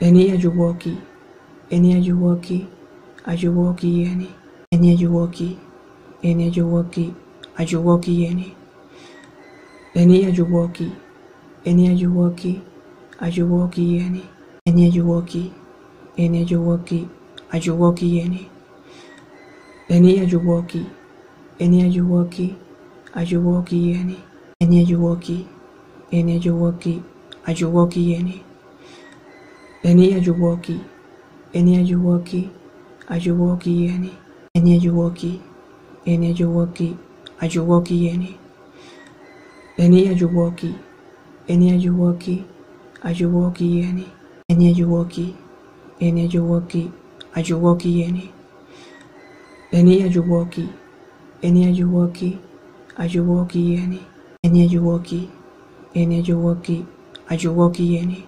Eni ajuwoki, eni ajuwoki, ajuwoki eni, eni ajuwoki, eni ajuwoki, ajuwoki eni. Eni ajuwoki, eni ajuwoki, ajuwoki eni, eni ajuwoki, eni ajuwoki, ajuwoki eni. Eni ajuwoki, eni ajuwoki, ajuwoki eni, eni ajuwoki, eni ajuwoki, ajuwoki eni. Eni ajuwoki, eni ajuwoki, ajuwoki eni, eni ajuwoki, eni ajuwoki, ajuwoki eni. Eni ajuwoki, eni ajuwoki, ajuwoki eni, eni ajuwoki, eni ajuwoki, ajuwoki eni. Eni ajuwoki, eni ajuwoki, ajuwoki eni, eni ajuwoki, eni ajuwoki, ajuwoki eni.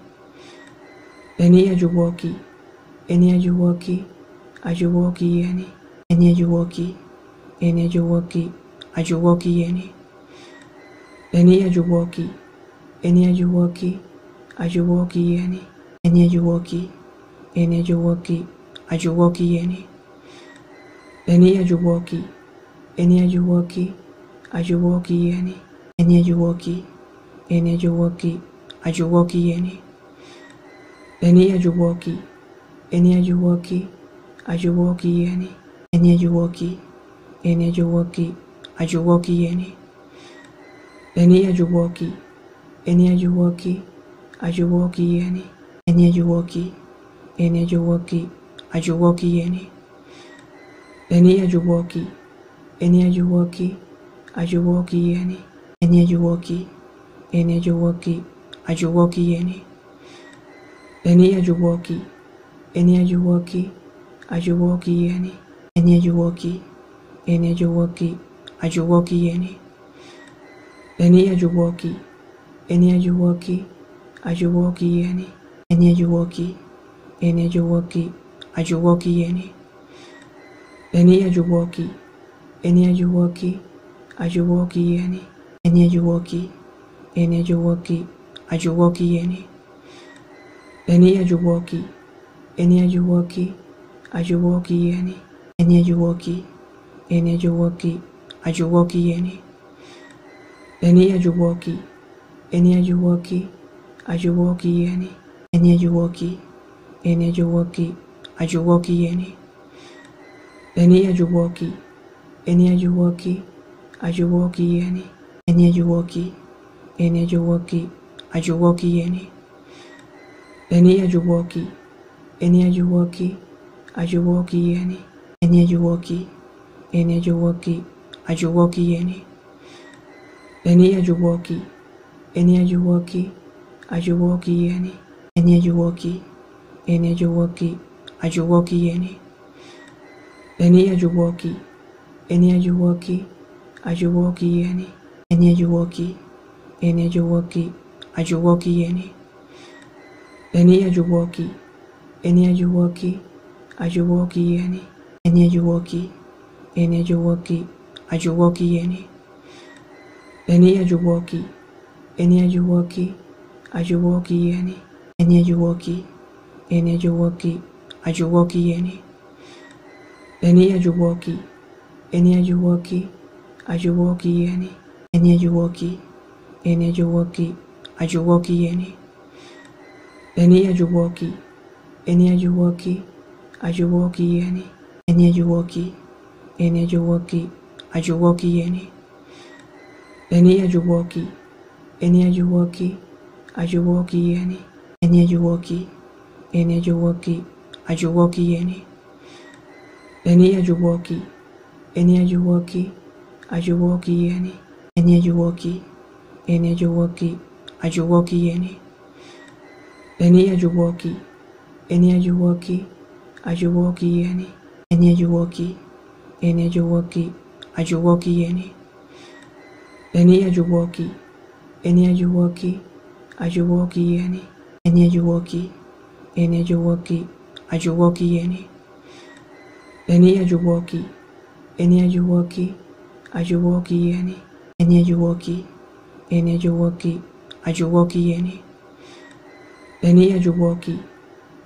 Eni ajuwoki, eni ajuwoki, ajuwoki eni, eni ajuwoki, eni ajuwoki, ajuwoki eni. Eni ajuwoki, eni ajuwoki, ajuwoki eni, eni ajuwoki, eni ajuwoki, ajuwoki eni. Eni ajuwoki, eni ajuwoki, ajuwoki eni, eni ajuwoki, eni ajuwoki, ajuwoki eni. Eni ajuwoki, eni ajuwoki, ajuwoki eni, eni ajuwoki, eni ajuwoki, ajuwoki eni. Eni ajuwoki, eni ajuwoki, ajuwoki eni, eni ajuwoki, eni ajuwoki, ajuwoki eni. Eni ajuwoki, eni ajuwoki, ajuwoki eni, eni ajuwoki, eni ajuwoki, ajuwoki eni. Eni ajuwoki, eni ajuwoki, ajuwoki eni, eni ajuwoki, eni ajuwoki, ajuwoki eni. Eni ajuwoki, eni ajuwoki, ajuwoki eni, eni ajuwoki, eni ajuwoki, ajuwoki eni. Eni ajuwoki, eni ajuwoki, ajuwoki eni, eni ajuwoki, eni ajuwoki, ajuwoki eni. Eni ajuwoki, eni ajuwoki, ajuwoki eni, eni ajuwoki, eni ajuwoki, ajuwoki eni. Eni ajuwoki, eni ajuwoki, ajuwoki eni, eni ajuwoki, eni ajuwoki, ajuwoki eni. Eni ajuwoki, eni ajuwoki, ajuwoki eni, eni ajuwoki, eni ajuwoki, ajuwoki eni. Eni ajuwoki, eni ajuwoki, ajuwoki eni, eni ajuwoki, eni ajuwoki, ajuwoki eni. Eni ajuwoki, eni ajuwoki, ajuwoki eni, eni ajuwoki, eni ajuwoki, ajuwoki eni. Eni ajuwoki, eni ajuwoki, ajuwoki eni, eni ajuwoki, eni ajuwoki, ajuwoki eni. Eni ajuwoki, eni ajuwoki, ajuwoki eni, eni ajuwoki, eni ajuwoki, ajuwoki eni. Eni ajuwoki, eni ajuwoki, ajuwoki eni, eni ajuwoki, eni ajuwoki, ajuwoki eni. Eni ajuwoki, eni ajuwoki, ajuwoki eni, eni ajuwoki, eni ajuwoki, ajuwoki eni. Eni ajuwoki, eni ajuwoki, ajuwoki eni, eni ajuwoki, eni ajuwoki, ajuwoki eni. Eni ajuwoki, eni ajuwoki, ajuwoki eni, eni ajuwoki, eni ajuwoki, ajuwoki eni. Eni ajuwoki, eni ajuwoki, ajuwoki eni, eni ajuwoki, eni ajuwoki, ajuwoki eni. Eni ajuwoki, eni ajuwoki, ajuwoki eni, eni ajuwoki, eni ajuwoki, ajuwoki eni. Eni ajuwoki, eni ajuwoki, ajuwoki eni, eni ajuwoki, eni ajuwoki, ajuwoki eni. Eni ajuwoki, eni ajuwoki, ajuwoki eni, eni ajuwoki, eni ajuwoki, ajuwoki eni. Eni ajuwoki,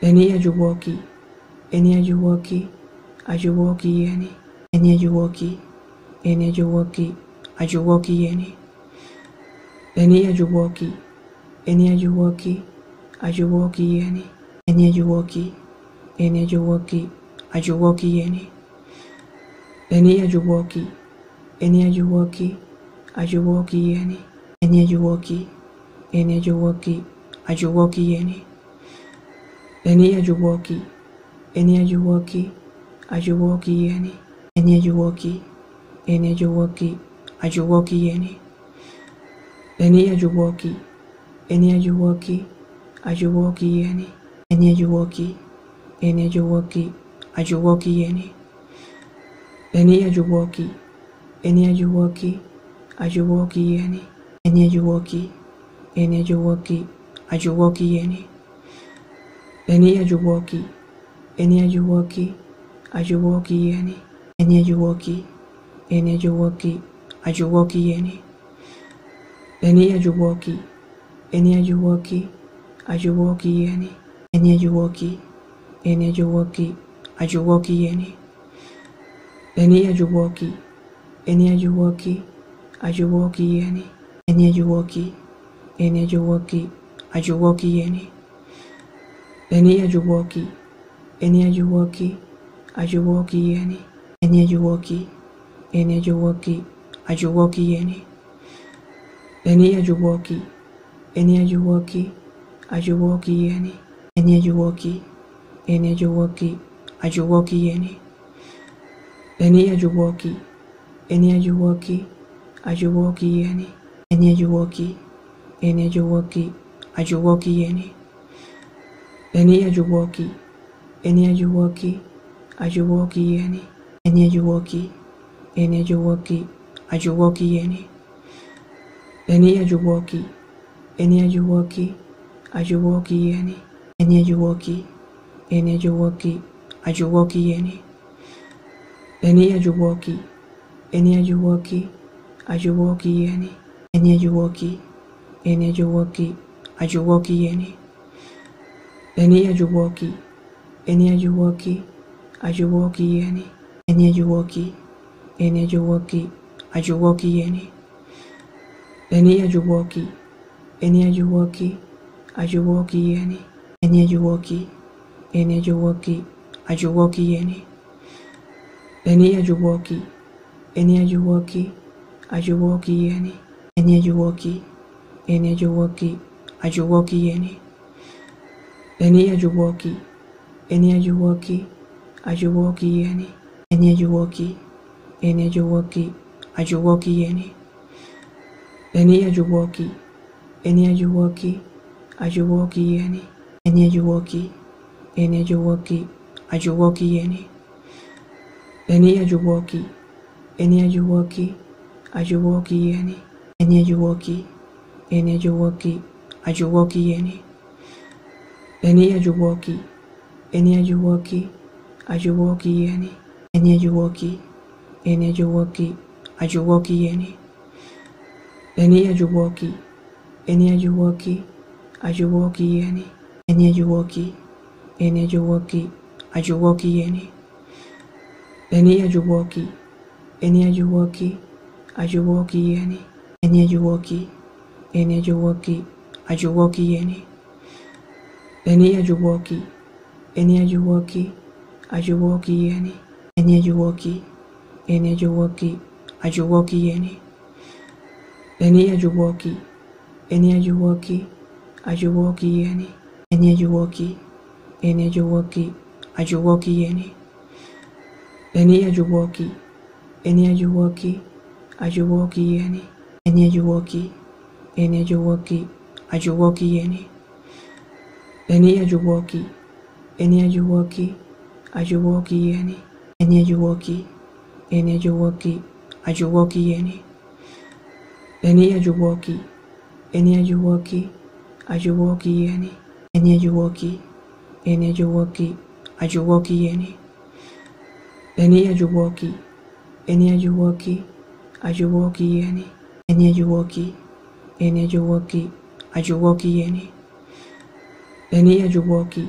Eni ajuwoki, eni ajuwoki, ajuwoki yeni, eni ajuwoki, eni ajuwoki, ajuwoki yeni. Eni ajuwoki, eni ajuwoki, ajuwoki yeni, eni ajuwoki, eni ajuwoki, ajuwoki yeni. Eni ajuwoki, eni ajuwoki, ajuwoki yeni, eni ajuwoki, eni ajuwoki, ajuwoki yeni. Eni ajuwoki, eni ajuwoki, ajuwoki yeni, eni ajuwoki, eni ajuwoki, ajuwoki yeni. Eni ajuwoki, eni ajuwoki, ajuwoki yeni, eni ajuwoki, eni ajuwoki, ajuwoki yeni. Eni ajuwoki, eni ajuwoki, ajuwoki yeni, eni ajuwoki, eni ajuwoki, ajuwoki yeni. Eni ajuwoki, eni ajuwoki, ajuwoki yeni, eni ajuwoki, eni ajuwoki, ajuwoki yeni. Eni ajuwoki, eni ajuwoki, ajuwoki yeni, eni ajuwoki, eni ajuwoki, ajuwoki yeni. Eni ajuwoki, eni ajuwoki, ajuwoki yeni, eni ajuwoki, eni ajuwoki, ajuwoki yeni. Eni ajuwoki, eni ajuwoki, ajuwoki yeni, eni ajuwoki, eni ajuwoki, ajuwoki yeni. Eni ajuwoki, eni ajuwoki, ajuwoki yeni, eni ajuwoki, eni ajuwoki, ajuwoki yeni. Eni ajuwoki, eni ajuwoki, ajuwoki yeni, eni ajuwoki, eni ajuwoki, ajuwoki yeni. Eni ajuwoki, eni ajuwoki, ajuwoki yeni, eni ajuwoki, eni ajuwoki, ajuwoki yeni. Eni ajuwoki, eni ajuwoki, ajuwoki yeni, eni ajuwoki, eni ajuwoki, ajuwoki yeni. Eni ajuwoki, eni ajuwoki, ajuwoki yeni, eni ajuwoki, eni ajuwoki, ajuwoki yeni. Eni ajuwoki, eni ajuwoki, ajuwoki yeni, eni ajuwoki, eni ajuwoki, ajuwoki yeni. Eni ajuwoki, eni ajuwoki, ajuwoki yeni, eni ajuwoki, eni ajuwoki, ajuwoki yeni. Eni ajuwoki, eni ajuwoki, ajuwoki yeni, eni ajuwoki, eni ajuwoki, ajuwoki yeni. Eni ajuwoki, eni ajuwoki, ajuwoki yeni, eni ajuwoki, eni ajuwoki, ajuwoki yeni. Eni ajuwoki, eni ajuwoki, ajuwoki yeni, eni ajuwoki, eni ajuwoki, ajuwoki yeni. Eni ajuwoki, eni ajuwoki, ajuwoki yeni, eni ajuwoki, eni ajuwoki, ajuwoki yeni. Eni ajuwoki, eni ajuwoki, ajuwoki yeni, eni ajuwoki, eni ajuwoki, ajuwoki yeni. Eni ajuwoki, eni ajuwoki, ajuwoki yeni, eni ajuwoki, eni ajuwoki, ajuwoki yeni. Eni ajuwoki, eni ajuwoki, ajuwoki yeni, eni ajuwoki, eni ajuwoki, ajuwoki yeni. Eni ajuwoki, eni ajuwoki, ajuwoki yeni, eni ajuwoki, eni ajuwoki, ajuwoki yeni. Eni ajuwoki, eni ajuwoki, ajuwoki yeni, eni ajuwoki, eni ajuwoki, ajuwoki yeni. Eni ajuwoki, eni ajuwoki, ajuwoki yeni, eni ajuwoki, eni ajuwoki, ajuwoki yeni. Eni ajuwoki, eni ajuwoki, ajuwoki yeni, eni ajuwoki, eni ajuwoki, ajuwoki yeni. Eni ajuwoki, eni ajuwoki, ajuwoki yeni, eni ajuwoki, eni ajuwoki, ajuwoki yeni. Eni ajuwoki, eni ajuwoki, ajuwoki yeni, eni ajuwoki, eni ajuwoki, ajuwoki yeni. Eni ajuwoki,